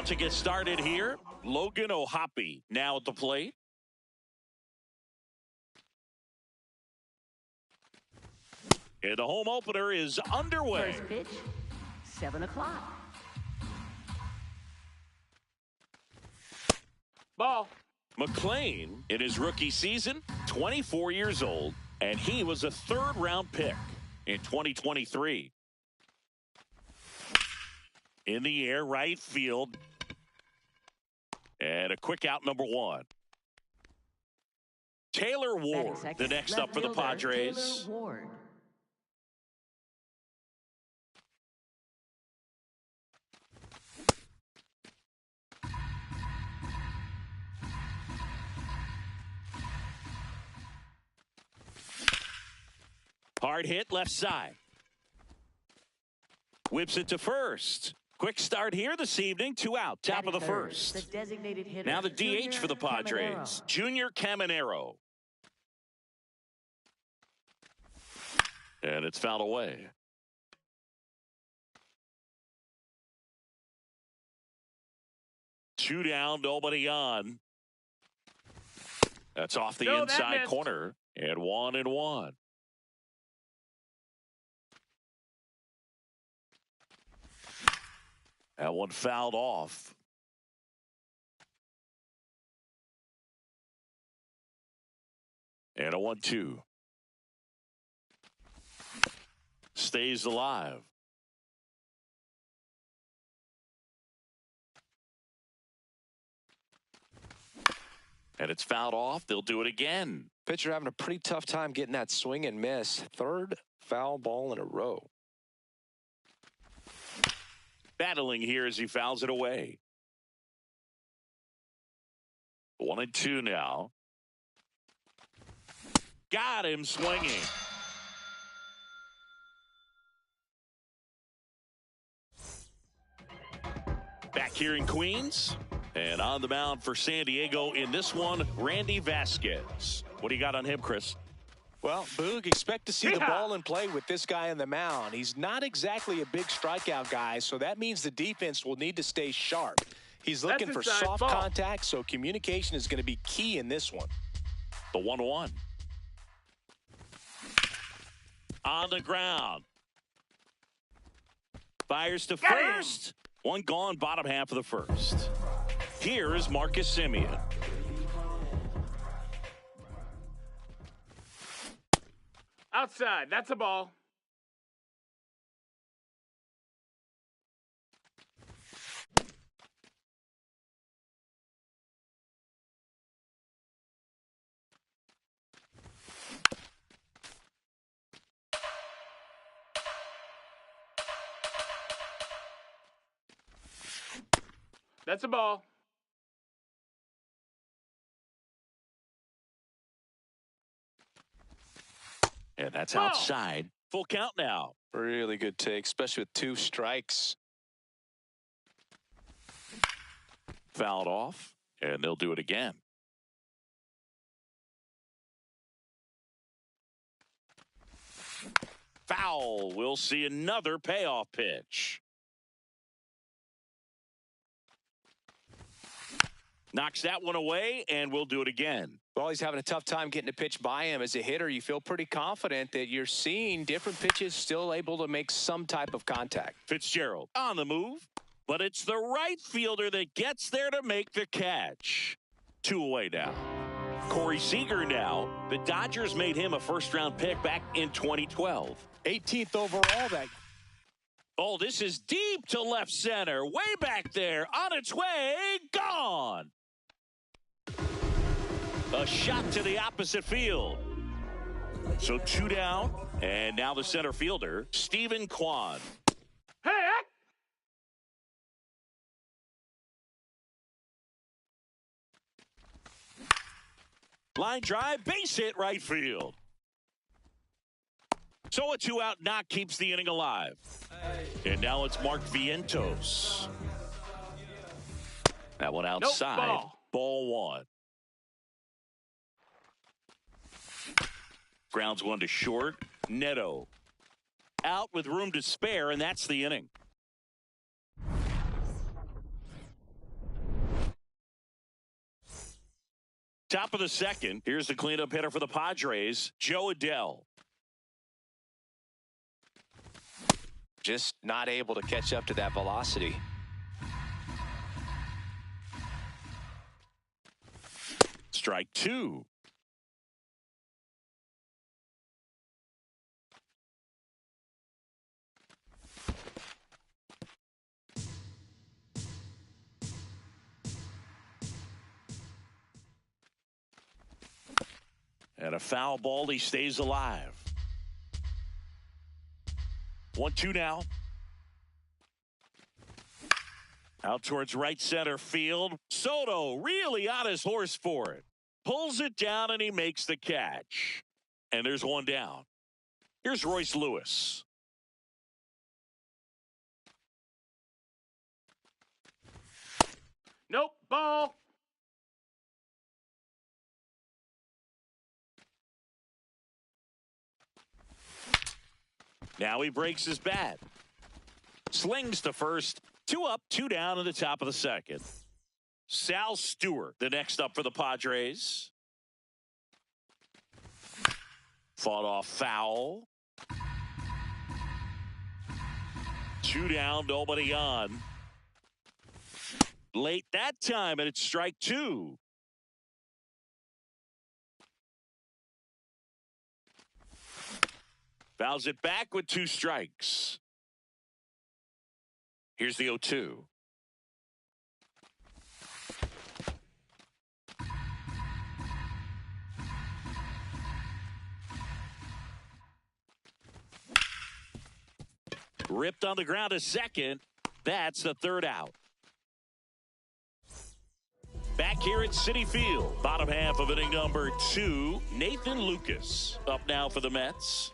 About to get started here. Logan O'Hoppe now at the plate. And the home opener is underway. First pitch, 7 o'clock. Ball. McLean, in his rookie season, 24 years old, and he was a third-round pick in 2023. In the air, right field. And a quick out, number one. Taylor Ward, the next up for the Padres. Taylor Ward. Hard hit left side. Whips it to first. Quick start here this evening. 2 out. Top of the first. The designated hitter, Now the DH for the Padres. Junior Caminero. And it's fouled away. Two down, nobody on. That's off the inside corner. And 1-1. That one fouled off. And a 1-2. Stays alive. And it's fouled off. They'll do it again. Pitcher having a pretty tough time getting that swing and miss. Third foul ball in a row. Battling here as he fouls it away. 1-2 now. Got him swinging. Back here in Queens. And on the mound for San Diego in this one, Randy Vasquez. What do you got on him, Chris? Well, Boog, expect to see the ball in play with this guy on the mound. He's not exactly a big strikeout guy, so that means the defense will need to stay sharp. He's looking for soft contact, so communication is going to be key in this one. The 1-1. On the ground. Fires to first. One gone, bottom half of the first. Here is Marcus Semien. Outside. That's a ball. That's a ball. And that's outside. Full count now. Really good take, especially with 2 strikes. Fouled off, and they'll do it again. Foul. We'll see another payoff pitch. Knocks that one away, and we'll do it again. Well, he's having a tough time getting a pitch by him. As a hitter, you feel pretty confident that you're seeing different pitches still able to make some type of contact. Fitzgerald on the move, but it's the right fielder that gets there to make the catch. 2 away now. Corey Seager now. The Dodgers made him a first-round pick back in 2012. 18th overall. Oh, this is deep to left center. Way back there. On its way. Gone. A shot to the opposite field. So 2 down. And now the center fielder, Stephen Kwan. Hey! Line drive, base hit right field. So a 2-out knock keeps the inning alive. And now it's Mark Vientos. That one outside. Nope, ball 1. Grounds one to short. Neto out with room to spare, and that's the inning. Top of the second, here's the cleanup hitter for the Padres, Jo Adell. Just not able to catch up to that velocity. Strike two. And a foul ball, he stays alive. 1-2 now. Out towards right center field. Soto really on his horse for it. Pulls it down and he makes the catch. And there's one down. Here's Royce Lewis. Nope, ball. Now he breaks his bat. Slings to first. 2 up, 2 down in the top of the second. Sal Stewart, the next up for the Padres. Fought off foul. 2 down, nobody on. Late that time, and it's strike 2. Fouls it back with 2 strikes. Here's the 0-2. Ripped on the ground to second. That's the 3rd out. Back here at Citi Field, bottom half of inning number 2, Nathan Lucas up now for the Mets.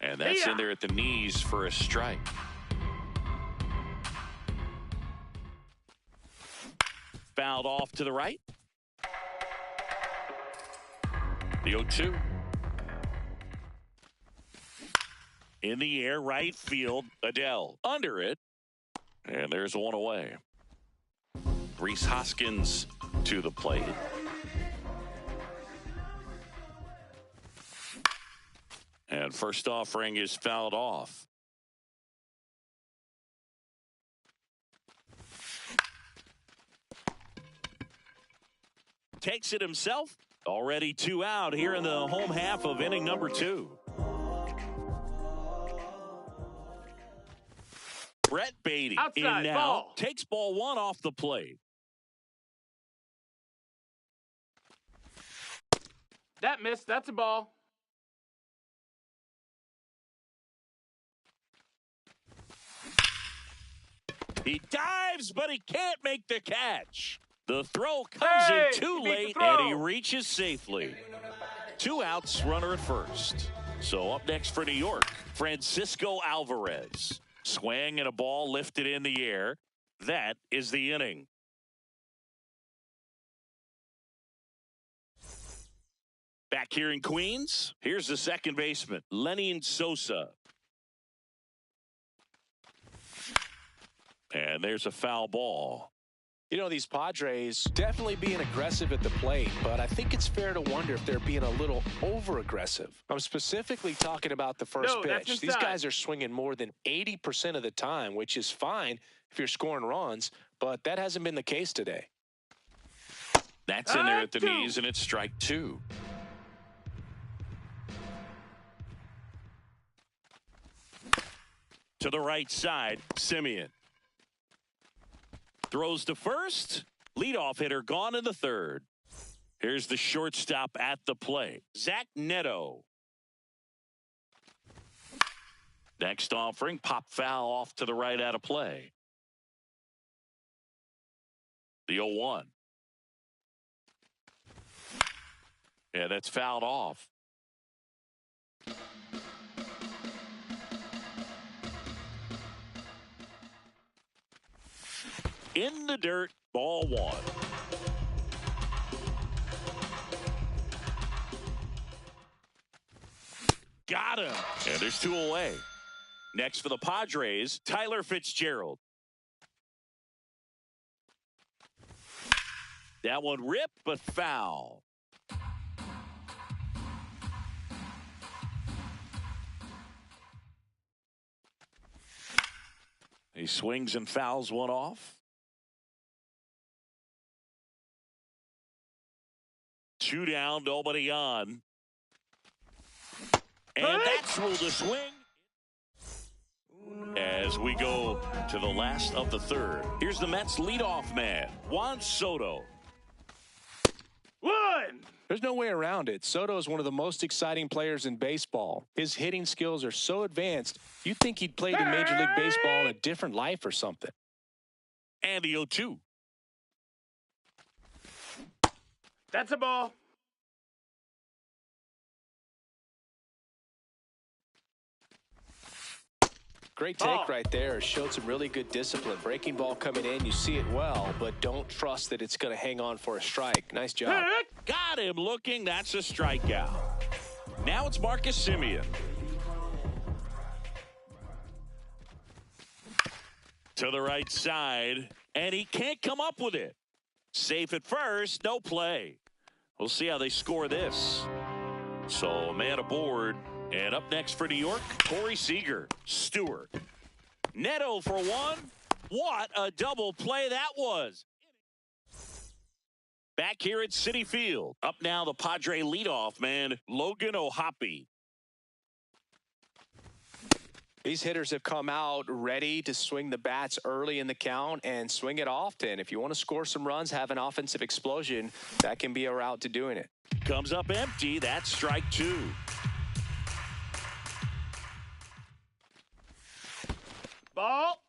And that's in there at the knees for a strike. Fouled off to the right. The 0-2. In the air, right field, Adell under it. And there's one away. Rhys Hoskins to the plate. And first offering is fouled off. Takes it himself. Already 2 out here in the home half of inning number 2. Brett Baty Outside, in now. ball. Takes ball 1 off the plate. That missed. That's a ball. He dives, but he can't make the catch. The throw comes in too late, and he reaches safely. 2 outs, runner at first. So up next for New York, Francisco Alvarez. Swing and a ball lifted in the air. That is the inning. Back here in Queens, here's the second baseman, Lenyn Sosa. And there's a foul ball. You know, these Padres definitely being aggressive at the plate, but I think it's fair to wonder if they're being a little over-aggressive. I'm specifically talking about the first pitch. These guys are swinging more than 80% of the time, which is fine if you're scoring runs, but that hasn't been the case today. That's in there at the knees, and it's strike 2. To the right side, Semien. Throws to first. Leadoff hitter gone in the 3rd. Here's the shortstop at the plate, Zach Neto. Next offering, pop foul off to the right out of play. The 0-1. Yeah, that's fouled off. In the dirt, ball 1. Got him. And there's 2 away. Next for the Padres, Tyler Fitzgerald. That one ripped, but foul. He swings and fouls one off. 2 down, nobody on. And that's ruled a swing. As we go to the last of the third. Here's the Mets leadoff man, Juan Soto. One. There's no way around it. Soto is one of the most exciting players in baseball. His hitting skills are so advanced, you'd think he'd played in Major League Baseball in a different life or something. And the 0-2. That's a ball. Great take right there. Showed some really good discipline. Breaking ball coming in, you see it well, but don't trust that it's going to hang on for a strike. Nice job. Got him looking. That's a strikeout. Now it's Marcus Semien. To the right side, and he can't come up with it. Safe at first, no play. We'll see how they score this. So, man aboard. And up next for New York, Corey Seager, Stewart. Neto for one. What a double play that was. Back here at Citi Field. Up now, the Padre leadoff man, Logan O'Hoppe. These hitters have come out ready to swing the bats early in the count and swing it often. If you want to score some runs, have an offensive explosion, that can be a route to doing it. Comes up empty. That's strike 2. Ball.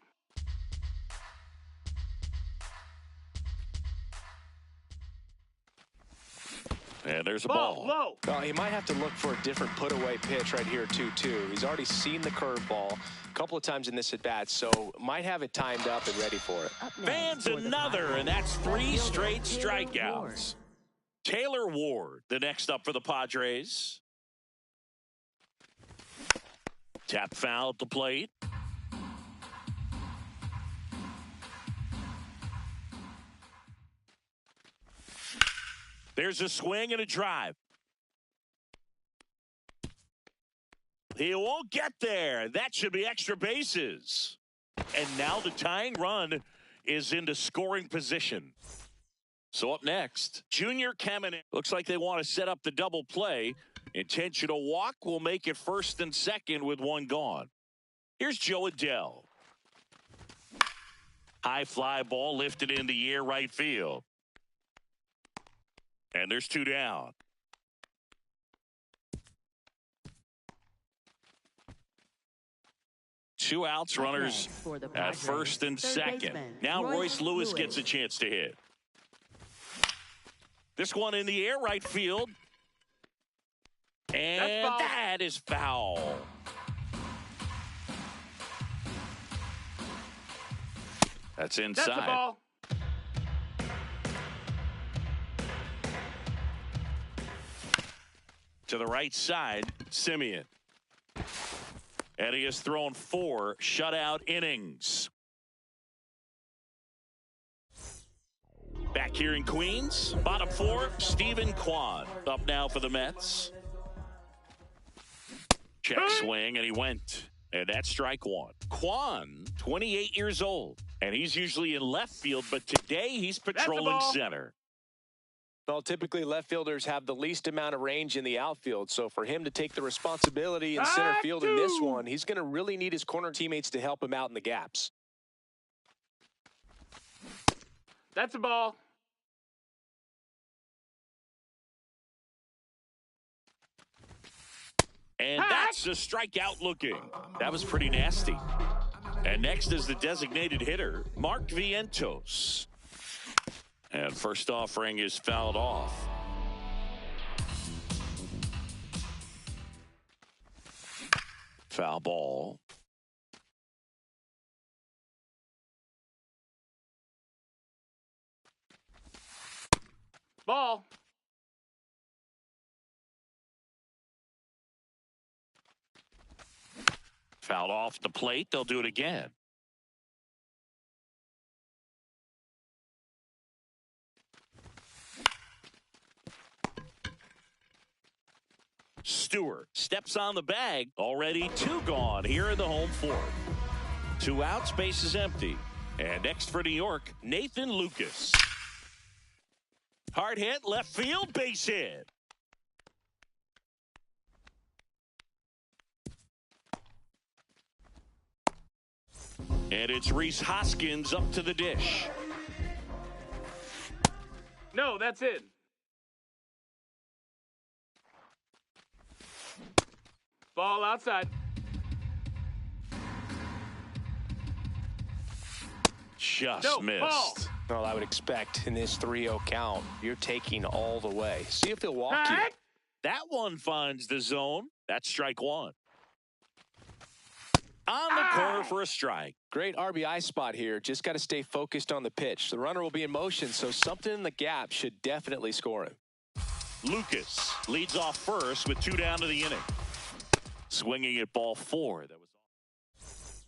And there's a ball. Low. Well, he might have to look for a different put-away pitch right here, 2-2. He's already seen the curveball a couple of times in this at-bat, so might have it timed up and ready for it. Fans another, and that's 3 straight strikeouts. Taylor Ward, the next up for the Padres. Tap foul at the plate. There's a swing and a drive. He won't get there. That should be extra bases. And now the tying run is into scoring position. So up next, Junior Kamenet. Looks like they want to set up the double play. Intentional walk will make it first and second with one gone. Here's Joe Adell. High fly ball lifted in the air right field. And there's 2 down. Two outs, runners at first and second. Now Royce Lewis gets a chance to hit. This one in the air right field. And that is foul. That's inside. That's a ball. To the right side, Semien. And he has thrown 4 shutout innings. Back here in Queens, bottom 4, Stephen Kwan up now for the Mets. Check swing, and he went. And that's strike 1. Kwan, 28 years old, and he's usually in left field, but today he's patrolling center. Well, typically left fielders have the least amount of range in the outfield, so for him to take the responsibility in center field in this one, he's going to really need his corner teammates to help him out in the gaps. That's a ball. And that's a strikeout looking. That was pretty nasty. And next is the designated hitter, Mark Vientos. And first offering is fouled off. Foul ball. Ball. Fouled off the plate. They'll do it again. Stewart steps on the bag. Already 2 gone here in the home fourth. 2 out, space is empty. And next for New York, Nathan Lucas. Hard hit, left field, base hit. And it's Rhys Hoskins up to the dish. No, that's it. Ball outside. Just missed. Ball. Well, I would expect in this 3-0 count, you're taking all the way. See if he'll walk you. That one finds the zone. That's strike 1. On the corner for a strike. Great RBI spot here. Just got to stay focused on the pitch. The runner will be in motion, so something in the gap should definitely score him. Lucas leads off first with 2 down to the inning. Swinging at ball 4. That was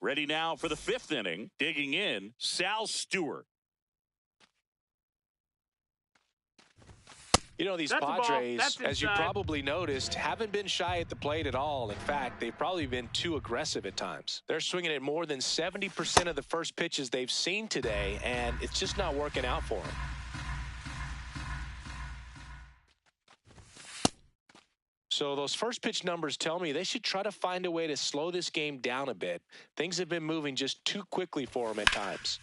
ready now for the 5th inning. Digging in, Sal Stewart. You know, these Padres, as you probably noticed, haven't been shy at the plate at all. In fact, they've probably been too aggressive at times. They're swinging at more than 70% of the first pitches they've seen today, and it's just not working out for them. So those first pitch numbers tell me they should try to find a way to slow this game down a bit. Things have been moving just too quickly for them at times.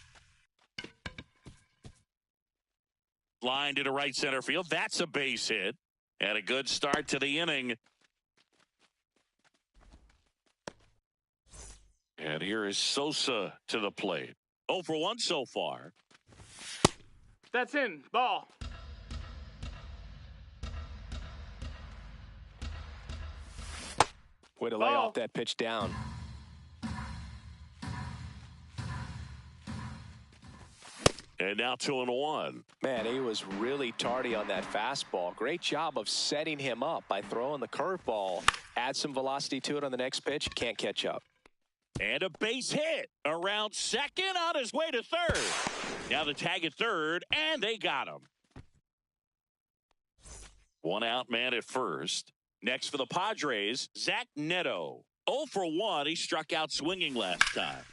Line to right center field. That's a base hit. And a good start to the inning. And here is Sosa to the plate. 0 for 1 so far. That's in. Ball. Way to lay off that pitch down. And now 2-1. Man, he was really tardy on that fastball. Great job of setting him up by throwing the curveball. Add some velocity to it on the next pitch. Can't catch up. And a base hit around second on his way to third. Now the tag at third, and they got him. 1 out man at first. Next for the Padres, Zach Neto. 0 for 1. He struck out swinging last time.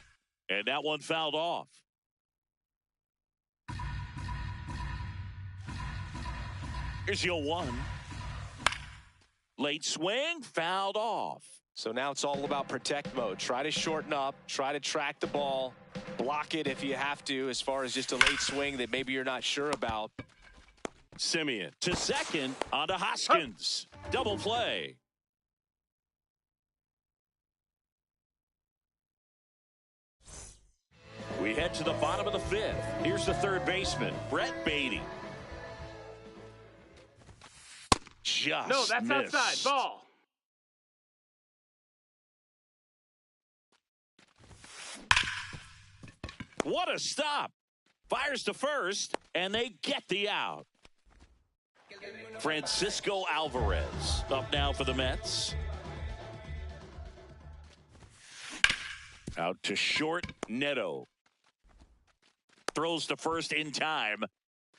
And that one fouled off. Here's the 0-1. Late swing, fouled off. So now it's all about protect mode. Try to shorten up, try to track the ball, block it if you have to, as far as just a late swing that maybe you're not sure about. Simeon to second onto Hoskins. Double play. We head to the bottom of the 5th. Here's the third baseman, Brett Beatty. Just no, that's missed. Outside. Ball. What a stop. Fires to first, and they get the out. Francisco Alvarez up now for the Mets. Out to short, Neto. Throws to first in time.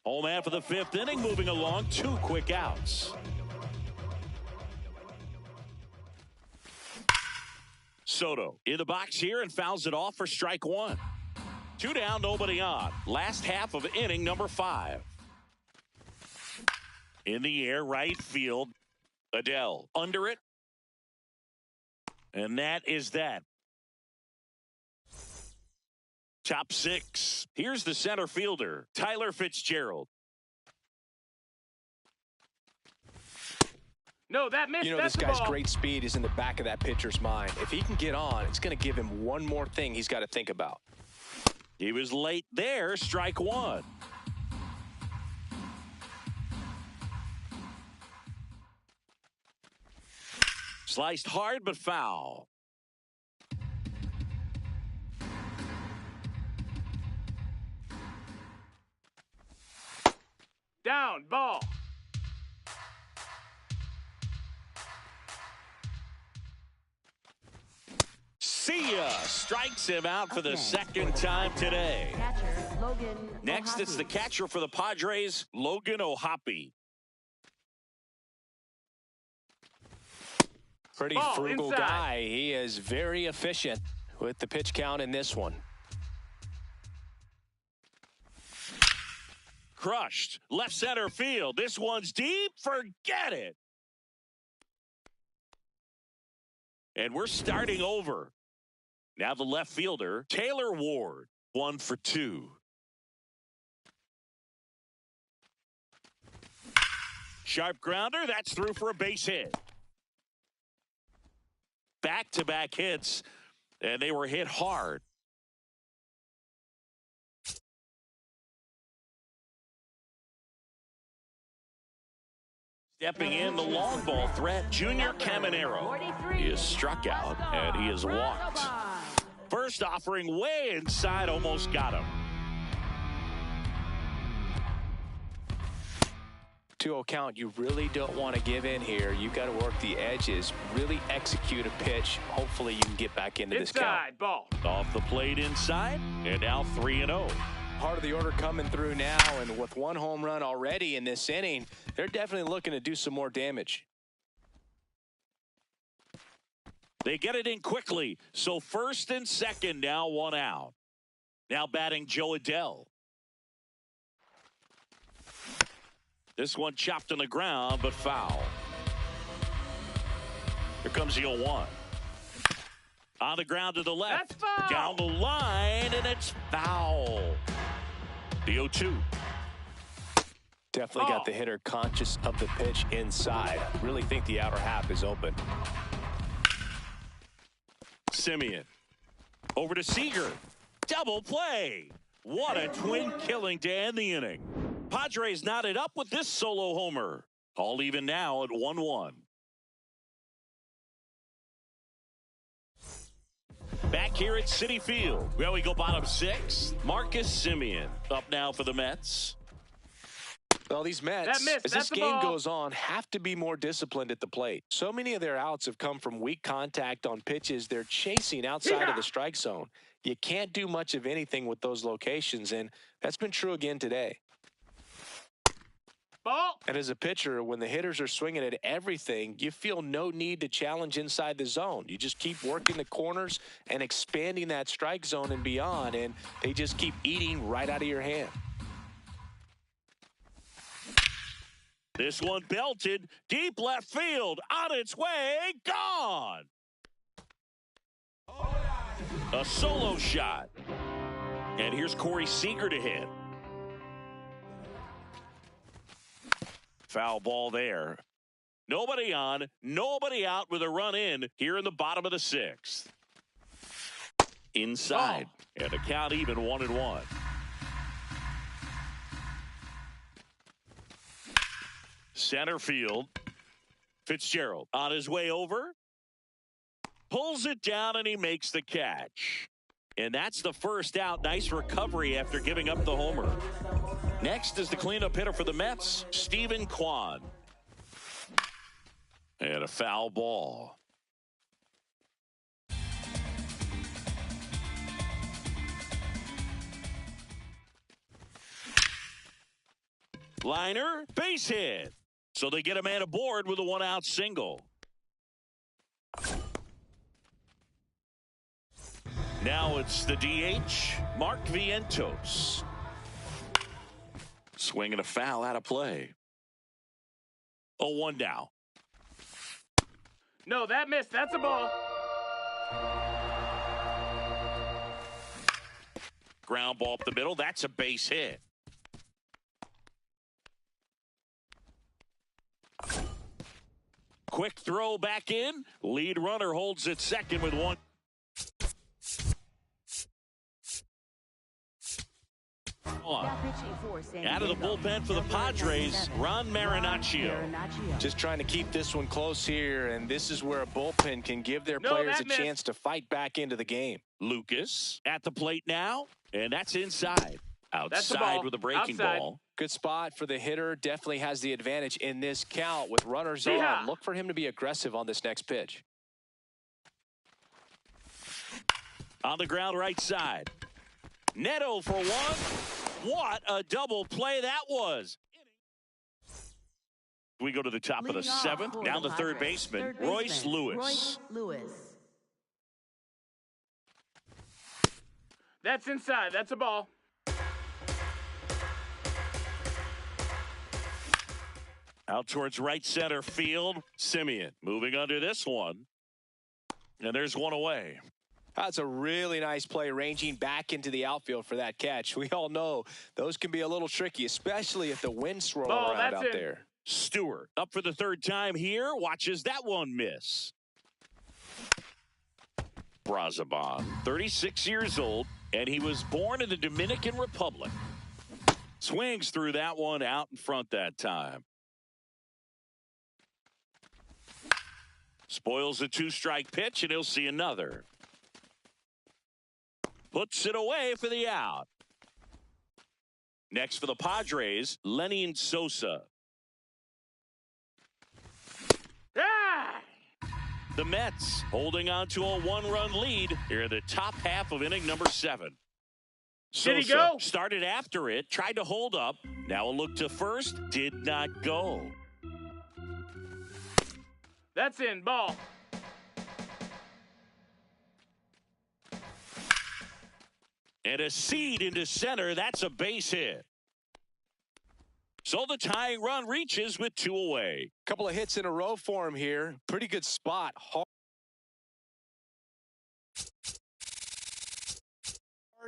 Home man for the 5th inning, moving along. 2 quick outs. Soto in the box here and fouls it off for strike 1. 2 down, nobody on. Last half of inning number 5. In the air, right field. Adele under it. And that is that. Top 6. Here's the center fielder, Tyler Fitzgerald. No, that missed. You know, that's this guy's ball. great speed is in the back of that pitcher's mind. If he can get on, it's going to give him one more thing he's got to think about. He was late there, strike 1. Sliced hard but foul. Down, ball. See ya. Strikes him out for the second time today. Catcher, Logan Next, it's the O'Hoppe. catcher for the Padres, Logan O'Hoppe. Pretty Ball frugal inside. guy. He is very efficient with the pitch count in this one. Crushed. Left center field. This one's deep. Forget it. And we're starting over. Now the left fielder, Taylor Ward, 1 for 2. Sharp grounder. That's through for a base hit. Back-to-back hits, and they were hit hard. Stepping in, the long ball threat, Junior Caminero. He is struck out, and he is walked. First offering way inside, almost got him. 2-0 count, you really don't want to give in here. You've got to work the edges, really execute a pitch. Hopefully you can get back into this count. Inside, ball. Off the plate inside, and now 3-0. Part of the order coming through now, and with one home run already in this inning, they're definitely looking to do some more damage. They get it in quickly, so first and second, now 1 out. Now batting Joe Adell. This one chopped on the ground, but foul. Here comes the 0-1. On the ground to the left. That's foul. Down the line, and it's foul. The 0-2. Definitely got the hitter conscious of the pitch inside. Really think the outer half is open. Simeon. Over to Seager. Double play. What a twin killing to end the inning. Padres knotted up with this solo homer. All even now at 1-1. Back here at Citi Field, where we go bottom 6. Marcus Simeon up now for the Mets. Well, these Mets, That missed. as That's this the game ball. goes on, have to be more disciplined at the plate. So many of their outs have come from weak contact on pitches they're chasing outside of the strike zone. You can't do much of anything with those locations, and that's been true again today. Ball. And as a pitcher, when the hitters are swinging at everything, you feel no need to challenge inside the zone. You just keep working the corners and expanding that strike zone and beyond, and they just keep eating right out of your hand. This one belted deep left field, on its way, gone. A solo shot. And here's Corey Seager to hit. Foul ball there. Nobody on, nobody out with a run in here in the bottom of the 6th. Inside. And a count even 1-1. Center field. Fitzgerald on his way over. Pulls it down and he makes the catch. And that's the first out. Nice recovery after giving up the homer. Next is the cleanup hitter for the Mets, Steven Kwan. And a foul ball. Liner, base hit. So they get a man aboard with a 1-out single. Now it's the DH, Mark Vientos. Swinging a foul out of play. 0-1 now. No, that missed. That's a ball. Ground ball up the middle. That's a base hit. Quick throw back in. Lead runner holds at second with 1. Out of the bullpen for the Padres, Ron Marinaccio. Just trying to keep this one close here, and this is where a bullpen can give their No, players that a missed. chance to fight back into the game. Lucas at the plate now, and that's inside. That's the Outside ball. with a breaking Outside. ball. Good spot for the hitter. Definitely has the advantage in this count with runners Yeehaw. on. Look for him to be aggressive on this next pitch. On the ground right side. Neto for 1. What a double play that was. We go to the top of the Leading off seventh. for Now the the third Padres, baseman, third Royce baseman, Lewis. Royce Lewis. That's inside. That's a ball. Out towards right center field. Simeon moving under this one. And there's one away. That's a really nice play, ranging back into the outfield for that catch. We all know those can be a little tricky, especially if the wind's swirling Ball, around that's out in. there. Stewart up for the third time here. Watches that one miss. Brazoban, 36 years old, and he was born in the Dominican Republic. Swings through that one out in front that time. Spoils a two-strike pitch, and he'll see another. Puts it away for the out. Next for the Padres, Lenny Sosa. Ah! The Mets holding on to a one-run lead here in the top half of inning number 7. Did he go? Started after it, tried to hold up. Now a look to first, did not go. That's in. Ball. And a seed into center. That's a base hit. So the tying run reaches with 2 away. Couple of hits in a row for him here. Pretty good spot. Hard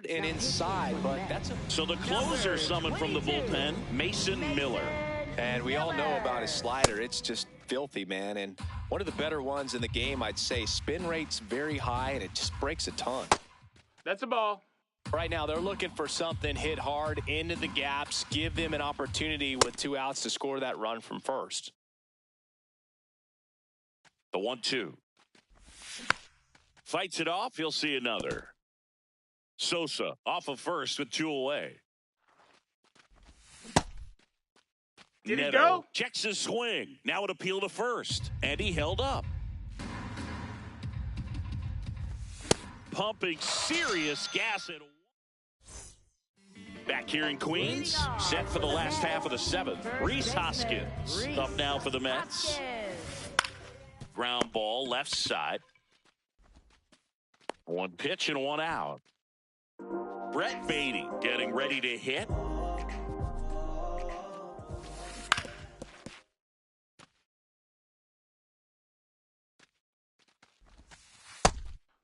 and inside, but that's a... So the closer summoned from the bullpen, Mason Miller. And we all know about his slider. It's just filthy, man. And one of the better ones in the game, I'd say. Spin rate's very high, and it just breaks a ton. That's a ball. Right now, they're looking for something hit hard into the gaps, give them an opportunity with 2 outs to score that run from first. The 1-2. Fights it off. He'll see another. Sosa off of first with 2 away. Did he Neto go? checks his swing. Now an appeal to first. And he held up. Pumping serious gas at back here in Queens, set for the last half of the 7th. Rhys Hoskins up now for the Mets. Ground ball left side. 1 pitch and 1 out. Brett Baty getting ready to hit.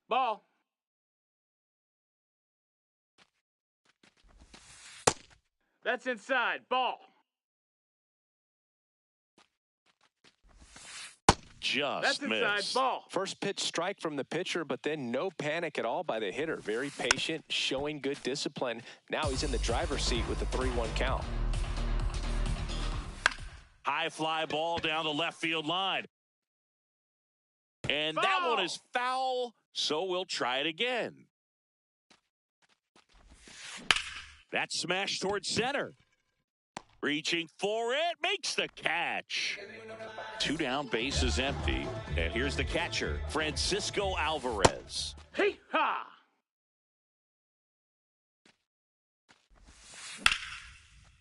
Ball. That's inside. Ball. Just That's inside. missed. Ball. First pitch strike from the pitcher, but then no panic at all by the hitter. Very patient, showing good discipline. Now he's in the driver's seat with the 3-1 count. High fly ball down the left field line. And that Foul. one is foul, so we'll try it again. That's smashed towards center. Reaching for it, makes the catch. 2 down, base is empty. And here's the catcher, Francisco Alvarez. Hey ha!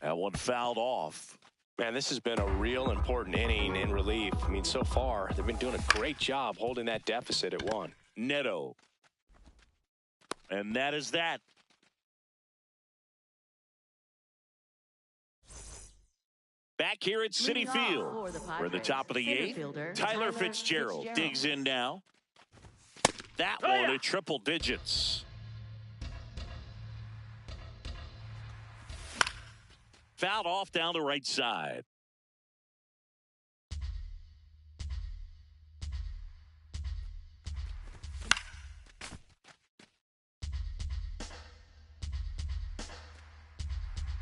That one fouled off. Man, this has been a real important inning in relief. I mean, so far, they've been doing a great job holding that deficit at 1. Neto. And that is that. Back here at Citi Leading off Field, for the we're at the Padres, top of the center 8th. fielder, Tyler Fitzgerald digs in now. That Oh, one yeah. at triple digits. Fouled off down the right side.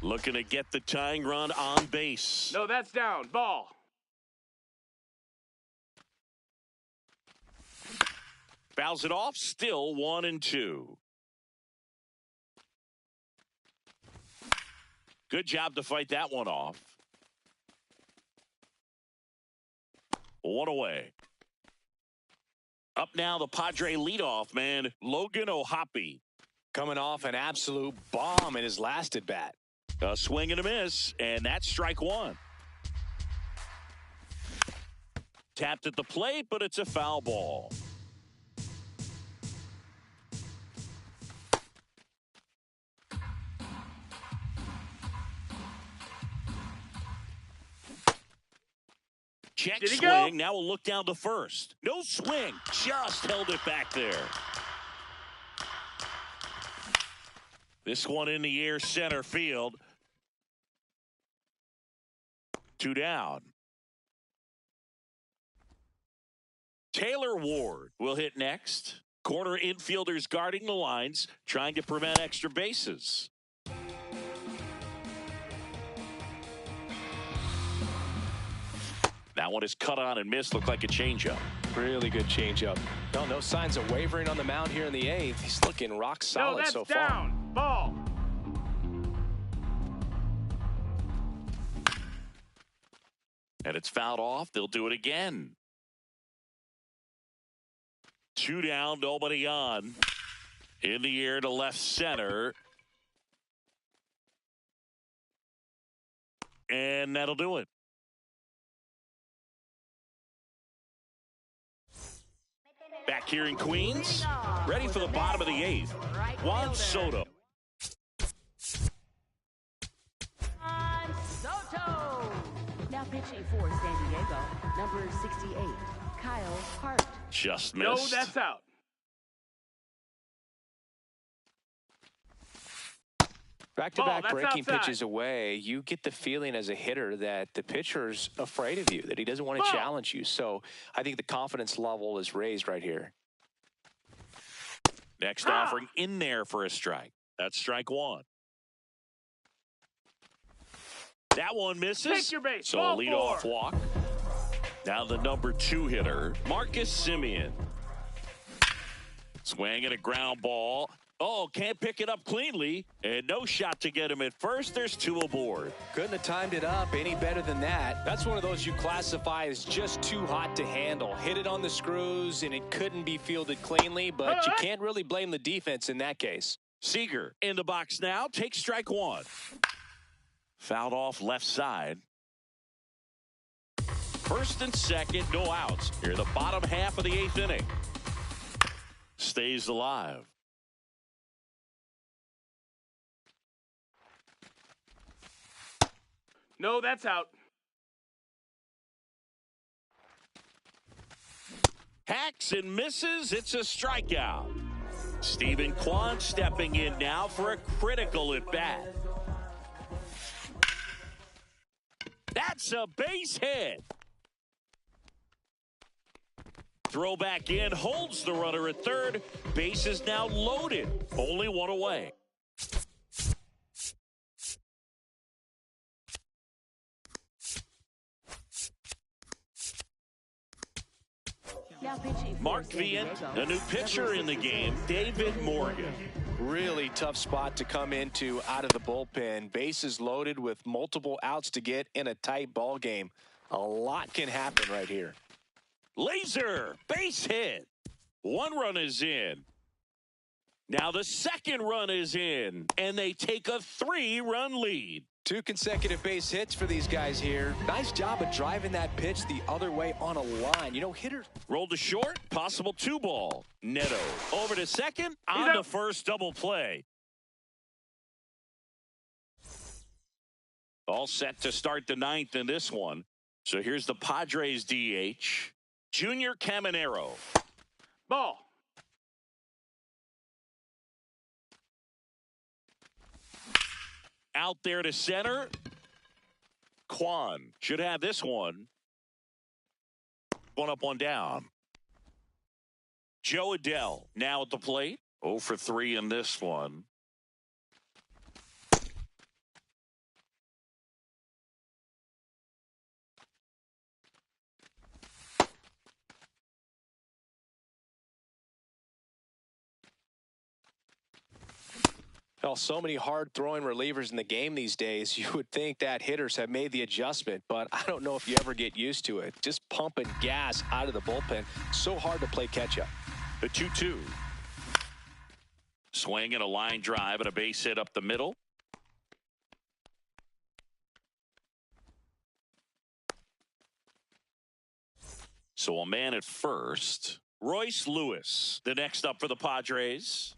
Looking to get the tying run on base. No, that's down. Ball. Fouls it off, still 1-2. Good job to fight that one off. 1 away. Up now, the Padre leadoff man, Logan O'Hoppe. Coming off an absolute bomb in his last at bat. A swing and a miss, and that's strike 1. Tapped at the plate, but it's a foul ball. Check swing. Go? Now we'll look down to first. No swing. Just held it back there. This one in the air center field. 2 down. Taylor Ward will hit next. Corner infielders guarding the lines, trying to prevent extra bases. That one is cut on and missed. Looked like a changeup. Really good changeup. No signs of wavering on the mound here in the 8th. He's looking rock solid so far. Down. Ball. And it's fouled off. They'll do it again. 2 down, nobody on. In the air to left center. And that'll do it. Back here in Queens, ready for the bottom of the 8th. Juan Soto. Soto. Now pitching for San Diego, number 68, Kyle Hart. Just missed. No, that's out. Back-to-back breaking pitches away, you get the feeling as a hitter that the pitcher's afraid of you, that he doesn't want to challenge you. So I think the confidence level is raised right here. Next offering in there for a strike. That's strike 1. That one misses. Take your base. So a leadoff walk. Now the number 2 hitter, Marcus Semien. Swinging a ground ball. Oh, can't pick it up cleanly. And no shot to get him at first. There's 2 aboard. Couldn't have timed it up any better than that. That's one of those you classify as just too hot to handle. Hit it on the screws, and it couldn't be fielded cleanly, but you can't really blame the defense in that case. Seager in the box now. Takes strike 1. Fouled off left side. First and second, no outs. Here in the bottom half of the 8th inning. Stays alive. No, that's out. Hacks and misses. It's a strikeout. Stephen Kwan stepping in now for a critical at bat. That's a base hit. Throw back in, holds the runner at third. Base is now loaded. Only 1 away. Mark Vian, a new pitcher in the game, David Morgan. Really tough spot to come into out of the bullpen. Bases loaded with multiple outs to get in a tight ball game. A lot can happen right here. Laser, base hit. 1 run is in. Now the 2nd run is in, and they take a 3-run lead. 2 consecutive base hits for these guys here. Nice job of driving that pitch the other way on a line. You know, hitters. Rolled to short, possible 2 ball. Neto over to second, on to first, double play. All set to start the 9th in this one. So here's the Padres DH, Junior Caminero. Ball. Out there to center. Kwan should have this one. 1 up, 1 down. Joe Adell now at the plate. 0 for 3 in this one. Well, so many hard-throwing relievers in the game these days, you would think that hitters have made the adjustment, but I don't know if you ever get used to it. Just pumping gas out of the bullpen. So hard to play catch-up. The 2-2. Swing and a line drive and a base hit up the middle. So a man at first. Royce Lewis, the next up for the Padres.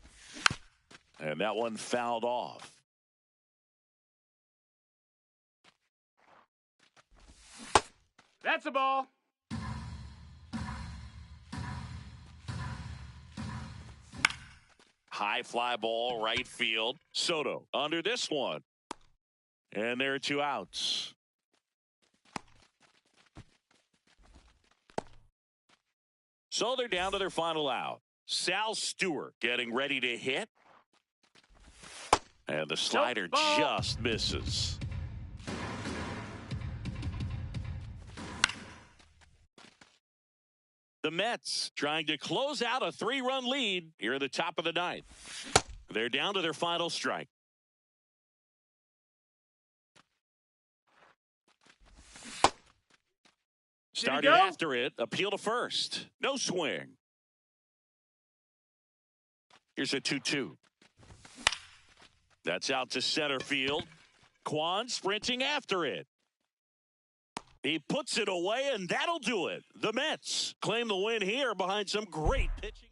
And that one fouled off. That's a ball. High fly ball, right field. Soto under this one. And there are 2 outs. So they're down to their final out. Sal Stewart getting ready to hit. And the slider just misses. The Mets trying to close out a 3-run lead here at the top of the 9th. They're down to their final strike. Started after it, appeal to first. No swing. Here's a 2-2. That's out to center field. Kwan sprinting after it. He puts it away, and that'll do it. The Mets claim the win here behind some great pitching.